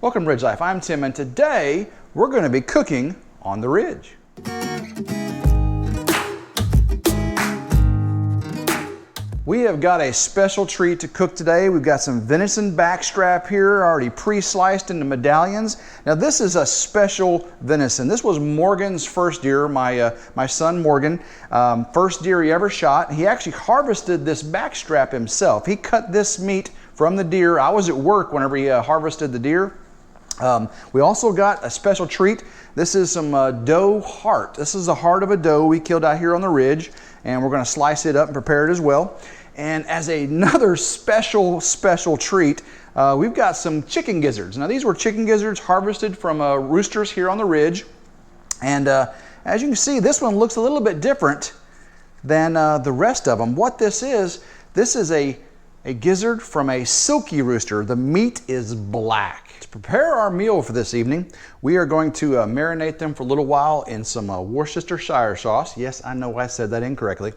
Welcome to Ridge Life. I'm Tim, and today we're going to be cooking on the ridge. We have got a special treat to cook today. We've got some venison backstrap here, already pre-sliced into medallions. Now this is a special venison. This was Morgan's first deer, my son Morgan. First deer he ever shot. He actually harvested this backstrap himself. He cut this meat from the deer. I was at work whenever he harvested the deer. We also got a special treat. This is some doe heart. This is the heart of a doe we killed out here on the ridge, and we're going to slice it up and prepare it as well. And as another special treat, we've got some chicken gizzards. Now these were chicken gizzards harvested from roosters here on the ridge, and as you can see, this one looks a little bit different than the rest of them. What this is a gizzard from a Silkie rooster. The meat is black. To prepare our meal for this evening, we are going to marinate them for a little while in some Worcestershire sauce. Yes, I know I said that incorrectly.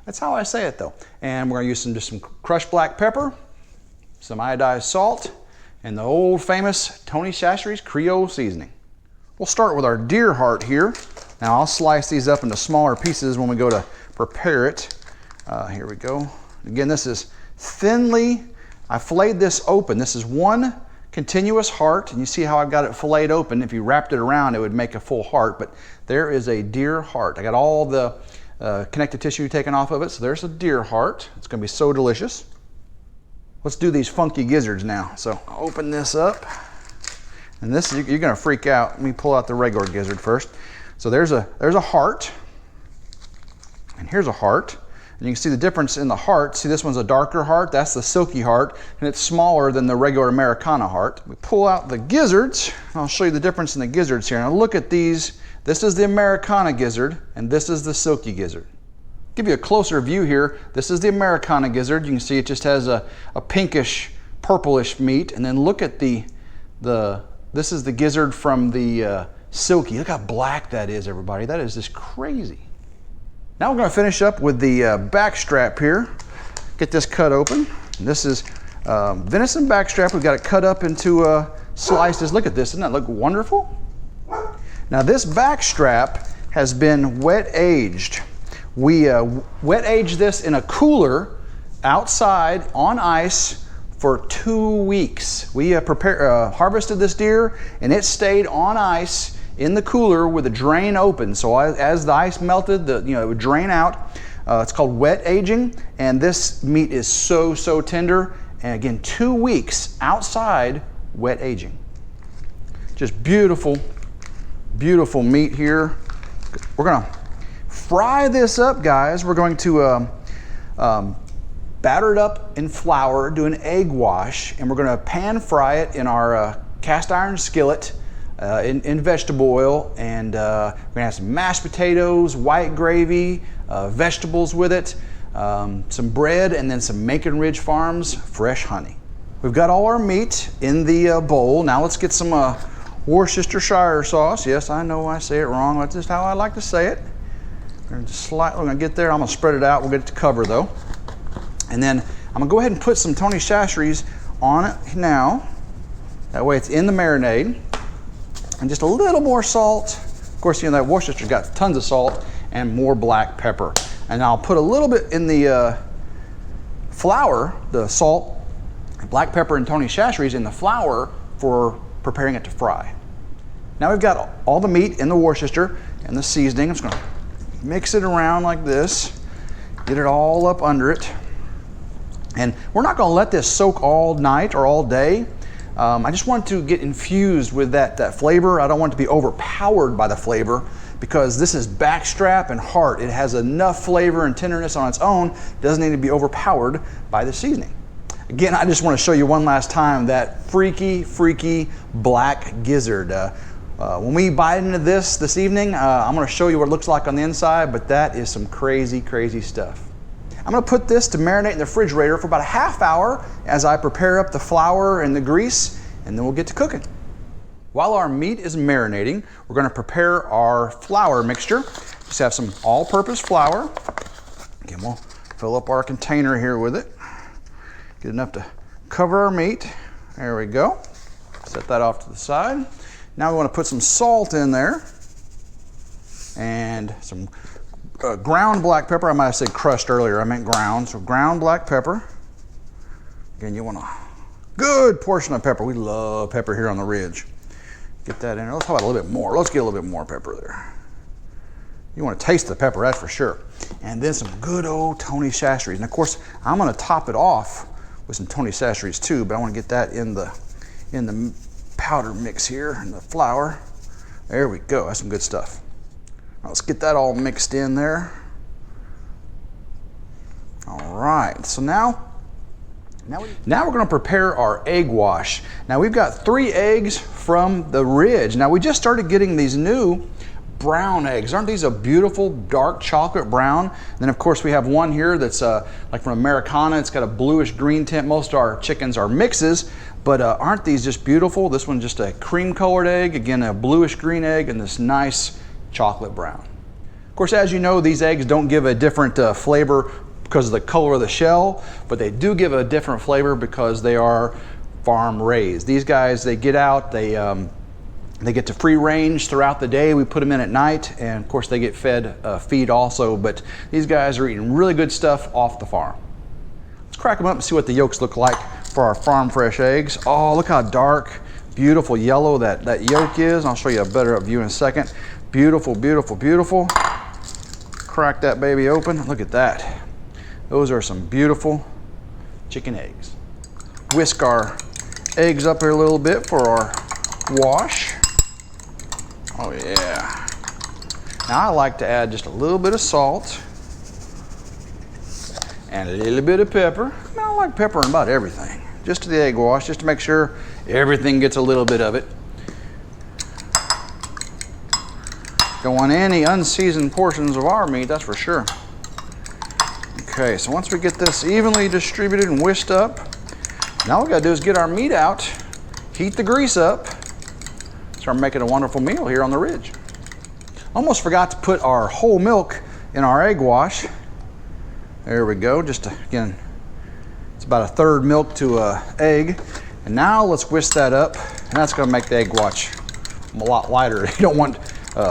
That's how I say it though. And we're going to use just some crushed black pepper, some iodized salt, and the old famous Tony Chachere's Creole seasoning. We'll start with our deer heart here. Now I'll slice these up into smaller pieces when we go to prepare it. Here we go. Again, this is thinly, I filleted this open. This is one continuous heart, and you see how I've got it filleted open. If you wrapped it around, it would make a full heart, but there is a deer heart. I got all the connective tissue taken off of it, so there's a deer heart. It's going to be so delicious. Let's do these funky gizzards now. So I'll open this up, and this you're going to freak out. Let me pull out the regular gizzard first. So there's a heart, and here's a heart. And you can see the difference in the heart. See, this one's a darker heart. That's the Silkie heart, and it's smaller than the regular Americana heart. We pull out the gizzards. I'll show you the difference in the gizzards here. Now look at these. This is the Americana gizzard, and this is the Silkie gizzard. Give you a closer view here. This is the Americana gizzard. You can see it just has a pinkish, purplish meat. And then look at this is the gizzard from the Silkie. Look how black that is, everybody. That is just crazy. Now we're going to finish up with the backstrap here. Get this cut open. This is venison backstrap. We've got it cut up into slices. Look at this. Doesn't that look wonderful? Now this backstrap has been wet aged. We wet aged this in a cooler outside on ice for 2 weeks. We harvested this deer, and it stayed on ice in the cooler with the drain open. So as the ice melted, it would drain out. It's called wet aging, and this meat is so tender. And again, 2 weeks outside wet aging. Just beautiful meat here. We're gonna fry this up, guys. We're going to batter it up in flour, do an egg wash, and we're gonna pan fry it in our cast iron skillet in vegetable oil, and we're gonna have some mashed potatoes, white gravy, vegetables with it, some bread, and then some Macon Ridge Farms fresh honey. We've got all our meat in the bowl. Now let's get some Worcestershire sauce. Yes, I know I say it wrong. That's just how I like to say it. We're gonna get there. I'm gonna spread it out. We'll get it to cover though. And then I'm gonna go ahead and put some Tony Chachere's on it now. That way it's in the marinade. And just a little more salt. Of course, that Worcester's got tons of salt, and more black pepper. And I'll put a little bit in the flour, the salt, black pepper, and Tony Chachere's in the flour for preparing it to fry. Now we've got all the meat in the Worcester and the seasoning. I'm just going to mix it around like this, get it all up under it. And we're not going to let this soak all night or all day. I just want to get infused with that flavor. I don't want it to be overpowered by the flavor, because this is backstrap and heart. It has enough flavor and tenderness on its own. It doesn't need to be overpowered by the seasoning. Again, I just want to show you one last time that freaky black gizzard. When we bite into this evening, I'm going to show you what it looks like on the inside, but that is some crazy stuff. I'm going to put this to marinate in the refrigerator for about a half hour as I prepare up the flour and the grease, and then we'll get to cooking. While our meat is marinating, we're going to prepare our flour mixture. Just have some all-purpose flour. Again, we'll fill up our container here with it. Get enough to cover our meat. There we go. Set that off to the side. Now we want to put some salt in there and some ground black pepper. I might have said crushed earlier, I meant ground. So ground black pepper. Again, you want a good portion of pepper. We love pepper here on the Ridge. Get that in there. Let's talk about a little bit more. Let's get a little bit more pepper there. You want to taste the pepper, that's for sure. And then some good old Tony Chachere's. And of course, I'm going to top it off with some Tony Chachere's too, but I want to get that in the powder mix here, in the flour. There we go, that's some good stuff. Now let's get that all mixed in there. All right, so now we're going to prepare our egg wash. Now we've got 3 eggs from the Ridge. Now we just started getting these new brown eggs. Aren't these a beautiful dark chocolate brown? And then of course we have one here that's like from Americana. It's got a bluish green tint. Most of our chickens are mixes, but aren't these just beautiful? This one's just a cream colored egg, again a bluish green egg, and this nice chocolate brown. Of course, as you know, these eggs don't give a different flavor because of the color of the shell, but they do give a different flavor because they are farm raised. These guys, they get out, they get to free range throughout the day. We put them in at night, and of course they get fed feed also, but these guys are eating really good stuff off the farm. Let's crack them up and see what the yolks look like for our farm fresh eggs. Oh, look how dark, beautiful yellow that yolk is. I'll show you a better view in a second. Beautiful, beautiful, beautiful. Crack that baby open. Look at that. Those are some beautiful chicken eggs. Whisk our eggs up here a little bit for our wash. Oh yeah. Now I like to add just a little bit of salt and a little bit of pepper. Now I like pepper in about everything. Just to the egg wash, just to make sure everything gets a little bit of it. Don't want any unseasoned portions of our meat, that's for sure. Okay, so once we get this evenly distributed and whisked up, now all we gotta do is get our meat out, heat the grease up, start making a wonderful meal here on the Ridge. Almost forgot to put our whole milk in our egg wash. There we go, just again, it's about 1/3 milk to an egg. And now let's whisk that up, and that's gonna make the egg wash a lot lighter. You don't want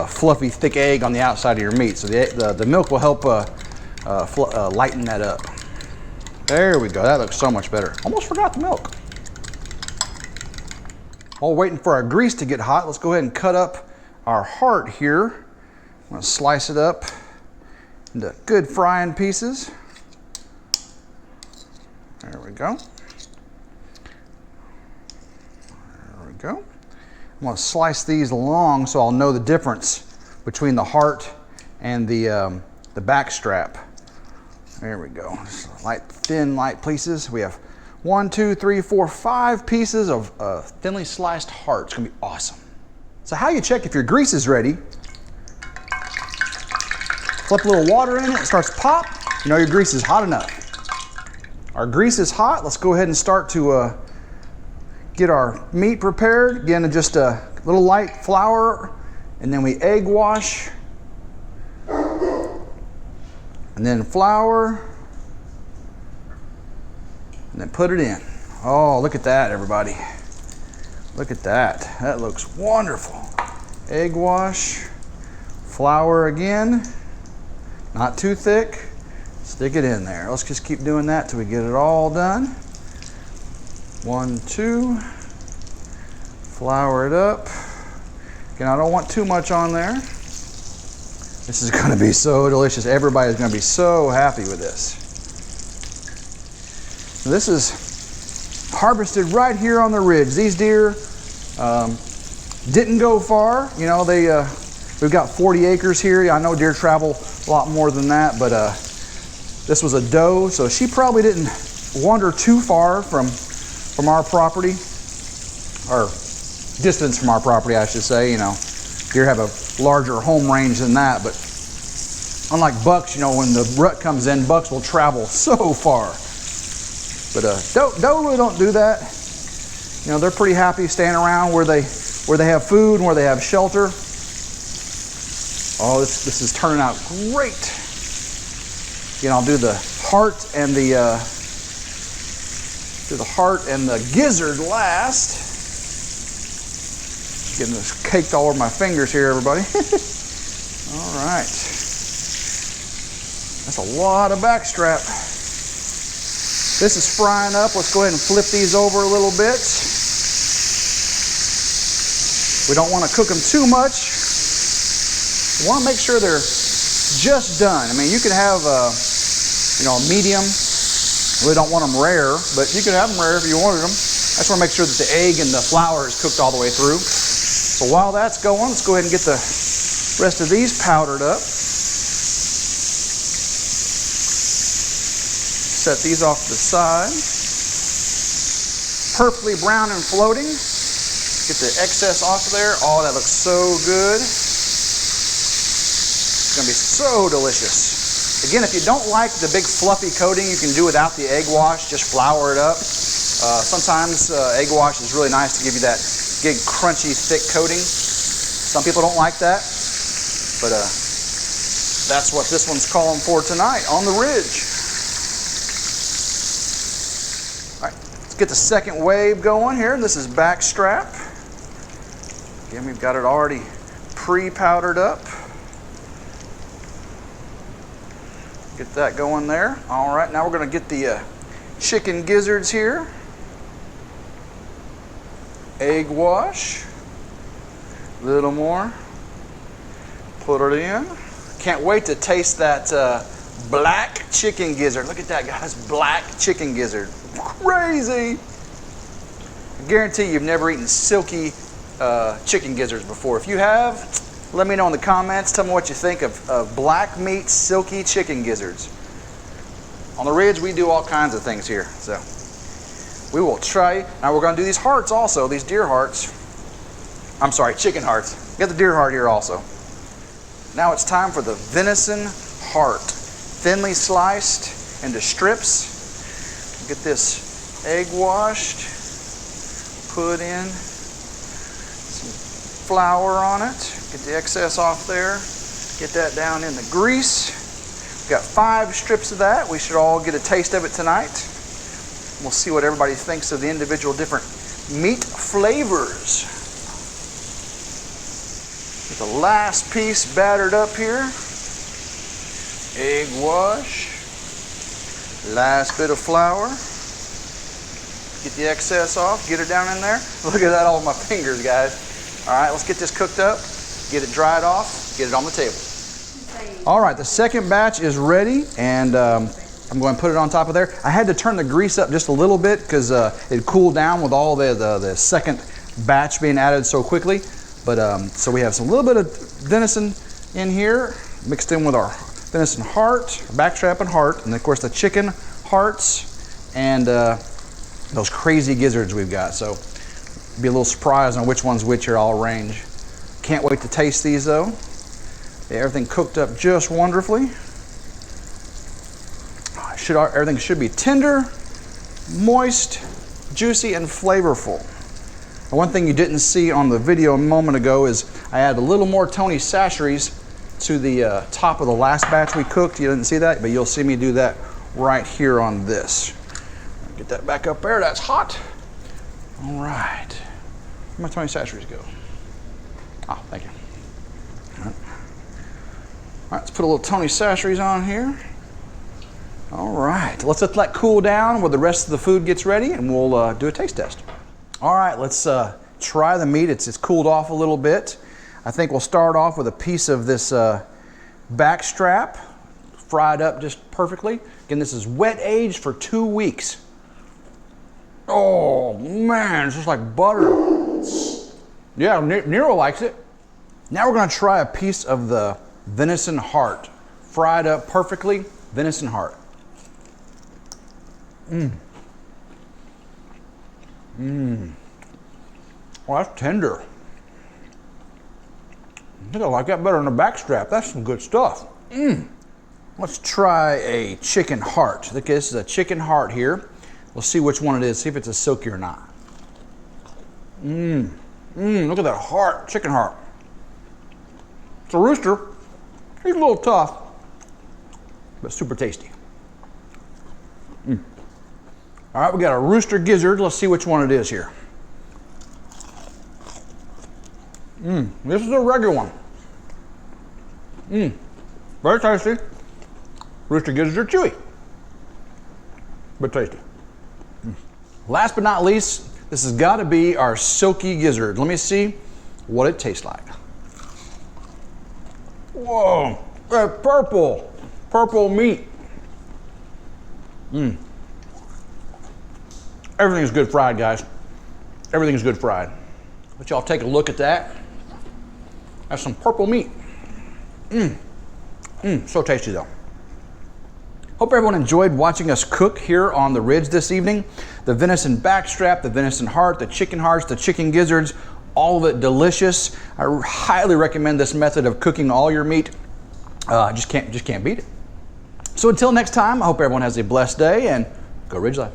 fluffy, thick egg on the outside of your meat, so the milk will help lighten that up. There we go, that looks so much better. Almost forgot the milk. While waiting for our grease to get hot, let's go ahead and cut up our heart here. I'm gonna slice it up into good frying pieces. There we go. There we go. I'm gonna slice these long so I'll know the difference between the heart and the backstrap. There we go. Just light, thin, light pieces. We have 1, 2, 3, 4, 5 pieces of thinly sliced heart. It's gonna be awesome. So how you check if your grease is ready? Flip a little water in it, it starts to pop. You know your grease is hot enough. Our grease is hot. Let's go ahead and start to get our meat prepared. Again, just a little light flour, and then we egg wash, and then flour, and then put it in. Oh, look at that, everybody. Look at that. That looks wonderful. Egg wash, flour again, not too thick. Stick it in there. Let's just keep doing that till we get it all done. 1, 2, flour it up. Again, I don't want too much on there. This is gonna be so delicious. Everybody's gonna be so happy with this. This is harvested right here on the Ridge. These deer didn't go far. You know, we've got 40 acres here. I know deer travel a lot more than that, but this was a doe, so she probably didn't wander too far from our property, or distance from our property, I should say. You know, deer have a larger home range than that, but unlike bucks, you know, when the rut comes in, bucks will travel so far. But doe really don't do that. You know, they're pretty happy staying around where they have food and where they have shelter. Oh, this is turning out great. Again, I'll do the heart and the gizzard last. Getting this caked all over my fingers here, everybody. All right. That's a lot of backstrap. This is frying up. Let's go ahead and flip these over a little bit. We don't want to cook them too much. We want to make sure they're just done. I mean, you can have a medium. We don't want them rare, but you can have them rare if you wanted them. I just want to make sure that the egg and the flour is cooked all the way through. So while that's going, let's go ahead and get the rest of these powdered up. Set these off to the side. Perfectly brown and floating. Get the excess off of there. Oh, that looks so good. It's going to be so delicious. Again, if you don't like the big fluffy coating, you can do without the egg wash. Just flour it up. Sometimes egg wash is really nice to give you that big, crunchy, thick coating. Some people don't like that, but that's what this one's calling for tonight on the Ridge. All right, let's get the second wave going here. This is backstrap. Again, we've got it already pre-powdered up. Get that going there. All right, now we're going to get the chicken gizzards here. Egg wash. A little more. Put it in. Can't wait to taste that black chicken gizzard. Look at that, guys. Black chicken gizzard. Crazy. I guarantee you've never eaten silky chicken gizzards before. If you have, let me know in the comments. Tell me what you think of black meat silky chicken gizzards. On the Ridge, we do all kinds of things here. So we will try. Now we're going to do these hearts also, these deer hearts. I'm sorry, chicken hearts. Get the deer heart here also. Now it's time for the venison heart. Thinly sliced into strips. Get this egg washed. Put in some flour on it. Get the excess off there. Get that down in the grease. We've got 5 strips of that. We should all get a taste of it tonight. We'll see what everybody thinks of the individual different meat flavors. Get the last piece battered up here. Egg wash. Last bit of flour. Get the excess off. Get it down in there. Look at that all over my fingers, guys. All right, let's get this cooked up. Get it dried off. Get it on the table. All right, the second batch is ready, and I'm going to put it on top of there. I had to turn the grease up just a little bit because it cooled down with all the second batch being added so quickly. But so we have some little bit of venison in here mixed in with our venison heart, backstrap and heart, and of course the chicken hearts and those crazy gizzards we've got. So be a little surprise on which one's which here. I'll arrange. Can't wait to taste these though. Everything cooked up just wonderfully. Everything should be tender, moist, juicy, and flavorful. One thing you didn't see on the video a moment ago is I added a little more Tony Chachere's to the top of the last batch we cooked. You didn't see that, but you'll see me do that right here on this. Get that back up there. That's hot. All right. Where'd my Tony Chachere's go? Oh, thank you. All right, let's put a little Tony Chachere's on here. All right, let's let that cool down while the rest of the food gets ready, and we'll do a taste test. All right, let's try the meat. It's cooled off a little bit. I think we'll start off with a piece of this backstrap, fried up just perfectly. Again, this is wet aged for 2 weeks. Oh man, it's just like butter. Yeah, Nero likes it. Now we're gonna try a piece of the venison heart, fried up perfectly, venison heart. Well, that's tender. I think I like that better than a backstrap. That's some good stuff. Let's try a chicken heart. Okay, this is a chicken heart here. We'll see which one it is, see if it's a silky or not. Look at that heart, chicken heart. It's a rooster. He's a little tough, but super tasty. All right, we got a rooster gizzard. Let's see which one it is here. This is a regular one. Very tasty. Rooster gizzards are chewy, but tasty. Last but not least, this has got to be our Silkie gizzard. Let me see what it tastes like. Whoa, that purple meat. Everything's good fried, guys. Everything's good fried. Let y'all take a look at that. That's some purple meat. So tasty though. Hope everyone enjoyed watching us cook here on the Ridge this evening. The venison backstrap, the venison heart, the chicken hearts, the chicken gizzards, all of it delicious. I highly recommend this method of cooking all your meat. Just can't beat it. So until next time, I hope everyone has a blessed day and go Ridge Life.